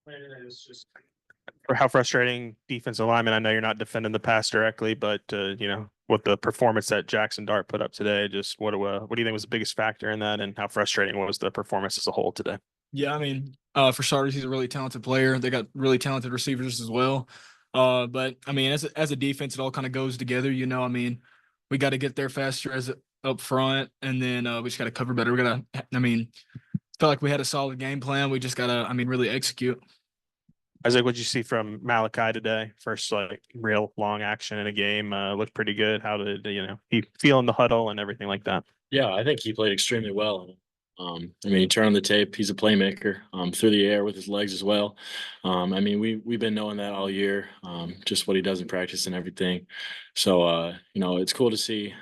It's just for how frustrating defensive lineman. I know you're not defending the pass directly, but what the performance that Jackson Dart put up today, just what do you think was the biggest factor in that, and how frustrating was the performance as a whole today? Yeah, I mean, for starters, he's a really talented player. They got really talented receivers as well. But I mean, as a defense, it all kind of goes together. I mean, we got to get there faster as up front, and then we just got to cover better. We got to, I mean, felt like we had a solid game plan. We just got to, I mean, really execute. Isaac, what'd you see from Malachi today? First, like real long action in a game, looked pretty good. How did he feel in the huddle and everything like that? Yeah, I think he played extremely well. I mean, you turn on the tape, he's a playmaker through the air with his legs as well. I mean, we've been knowing that all year, just what he does in practice and everything. So, it's cool to see,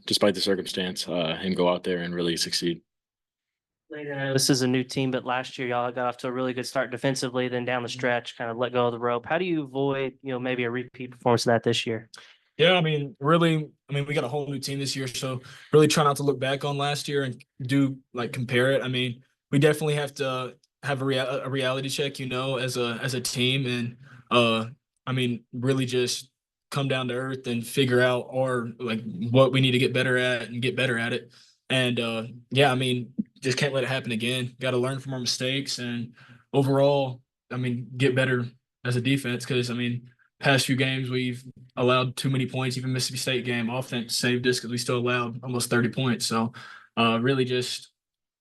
despite the circumstance, him go out there and really succeed. This is a new team, but last year y'all got off to a really good start defensively, then down the stretch, kind of let go of the rope. How do you avoid, maybe a repeat performance of that this year? Yeah, I mean, really, I mean, we got a whole new team this year, so really try not to look back on last year and do like compare it. I mean, we definitely have to have a reality check, as a team, and I mean, really just come down to earth and figure out our like what we need to get better at and get better at it. And yeah, I mean, just can't let it happen again. Got to learn from our mistakes and overall, I mean, get better as a defense because I mean, past few games we've allowed too many points. Even Mississippi State game, offense saved us because we still allowed almost 30 points. So really just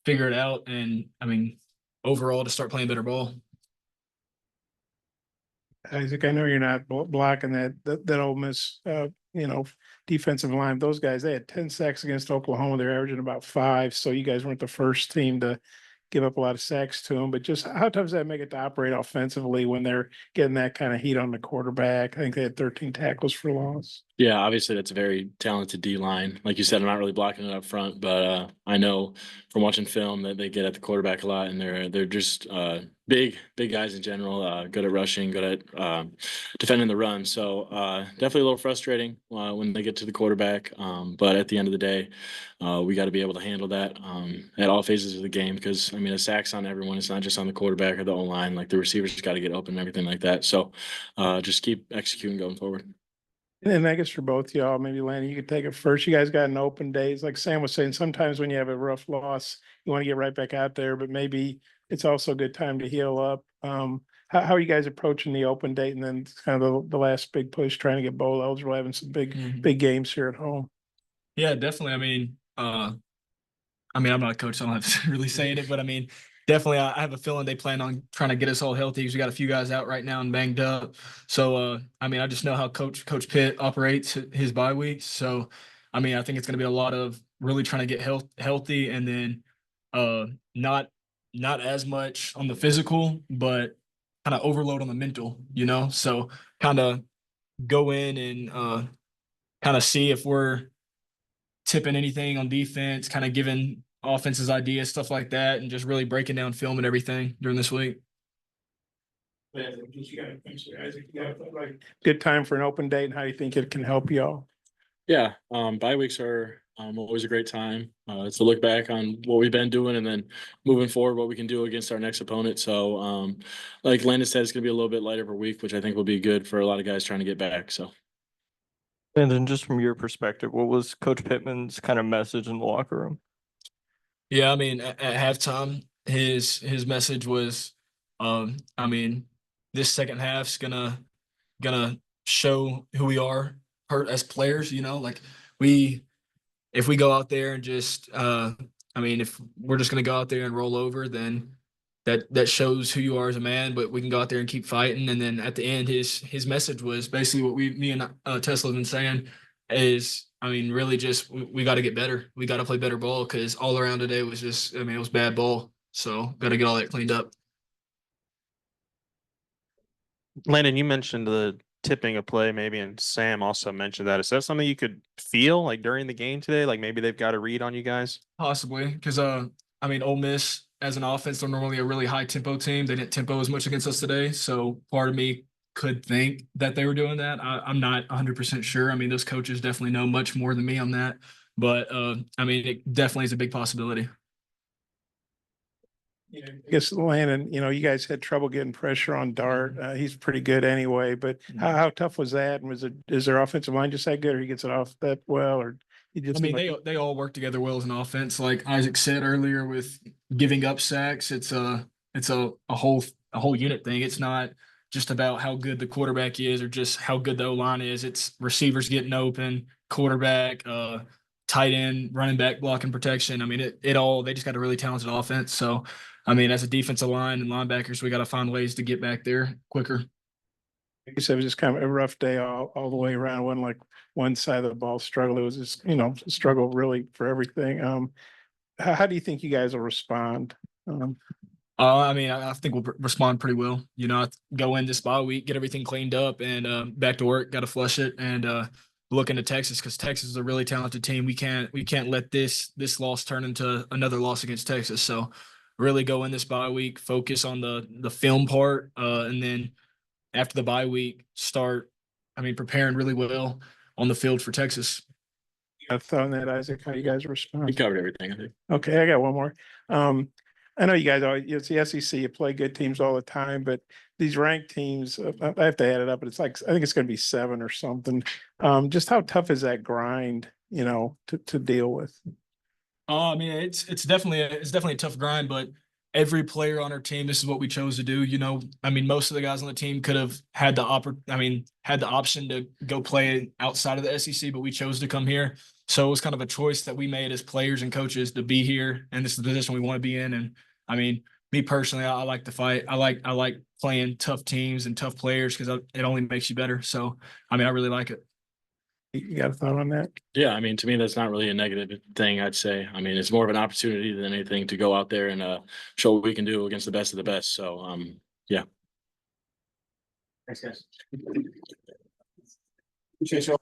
figure it out. And I mean, overall to start playing better ball. Isaac, I know you're not blocking that Ole Miss, defensive line. Those guys, they had 10 sacks against Oklahoma. They're averaging about 5. So you guys weren't the first team to give up a lot of sacks to them. But just how tough does that make it to operate offensively when they're getting that kind of heat on the quarterback? I think they had 13 tackles for loss. Yeah, obviously that's a very talented D line. Like you said, I'm not really blocking it up front, but I know from watching film that they get at the quarterback a lot, and they're just big guys in general. Good at rushing, good at defending the run. So definitely a little frustrating when they get to the quarterback. But at the end of the day, we got to be able to handle that at all phases of the game because I mean a sack's on everyone. It's not just on the quarterback or the O line. Like the receivers just got to get open and everything like that. So just keep executing going forward. And I guess for both y'all, maybe Landon, you could take it first. You guys got an open days. Like Sam was saying, sometimes when you have a rough loss, you want to get right back out there, but maybe it's also a good time to heal up. How are you guys approaching the open date and then kind of the last big push trying to get bowl eligible, having some big games here at home? Yeah, definitely. I mean, I'm not a coach, so I don't have to really say it, but I mean, definitely, I have a feeling they plan on trying to get us all healthy because we got a few guys out right now and banged up. So, I mean, I just know how Coach Pitt operates his bye weeks. So, I mean, I think it's going to be a lot of really trying to get healthy, and then not as much on the physical, but kind of overload on the mental. So kind of go in and kind of see if we're tipping anything on defense, kind of giving offenses ideas, stuff like that, and just really breaking down film and everything during this week. Good time for an open date, and how do you think it can help y'all? Yeah, bye weeks are always a great time. It's to look back on what we've been doing and then moving forward, what we can do against our next opponent. So, like Landon said, it's going to be a little bit lighter of a week, which I think will be good for a lot of guys trying to get back. So. And then just from your perspective, what was Coach Pittman's kind of message in the locker room? Yeah, I mean, at halftime, his message was, I mean, this second half's gonna show who we are as players. Like if we go out there and just, I mean, if we're just gonna go out there and roll over, then that shows who you are as a man. But we can go out there and keep fighting. And then at the end, his message was basically what me and TeSlaa have been saying is, I mean, really just we got to get better. We got to play better ball because all around today was just, I mean, it was bad ball. So got to get all that cleaned up. Landon, you mentioned the tipping of play, maybe, and Sam also mentioned that. Is that something you could feel like during the game today? Like maybe they've got a read on you guys? Possibly, because I mean, Ole Miss as an offense, they're normally a really high tempo team. They didn't tempo as much against us today, so part of me could think that they were doing that. I'm not 100% sure. I mean, those coaches definitely know much more than me on that, but I mean, it definitely is a big possibility. I guess Landon, you guys had trouble getting pressure on Dart. He's pretty good anyway, but how tough was that? And is their offensive line just that good, or he gets it off that well, or he just? I mean, they all work together well as an offense. Like Isaac said earlier, with giving up sacks, it's a whole unit thing. It's not just about how good the quarterback is or just how good the O-line is. It's receivers getting open, quarterback, tight end, running back, blocking protection. I mean, it all, they just got a really talented offense. So, I mean, as a defensive line and linebackers, we got to find ways to get back there quicker. I guess it was just kind of a rough day all the way around. It wasn't like one side of the ball struggle. It was just, a struggle really for everything. How do you think you guys will respond? I mean, I think we'll respond pretty well. Go in this bye week, get everything cleaned up, and back to work. Got to flush it and look into Texas, because Texas is a really talented team. We can't let this loss turn into another loss against Texas. So really go in this bye week, focus on the film part, and then after the bye week, start, preparing really well on the field for Texas. I thought on that, Isaac, how you guys respond? We covered everything, I think. Okay, I got one more. I know you guys always, it's the SEC, you play good teams all the time, but these ranked teams, I have to add it up, but it's like, I think it's going to be 7 or something. Just how tough is that grind, to deal with? I mean, it's definitely a tough grind, but every player on our team, this is what we chose to do. Most of the guys on the team could have had the option to go play outside of the SEC, but we chose to come here. So it was kind of a choice that we made as players and coaches to be here, and this is the position we want to be in. And me personally, I like to fight. I like playing tough teams and tough players because it only makes you better. So I really like it. You got a thought on that? Yeah, to me, that's not really a negative thing, I'd say. It's more of an opportunity than anything to go out there and show what we can do against the best of the best. So, yeah. Thanks, guys. Appreciate y'all.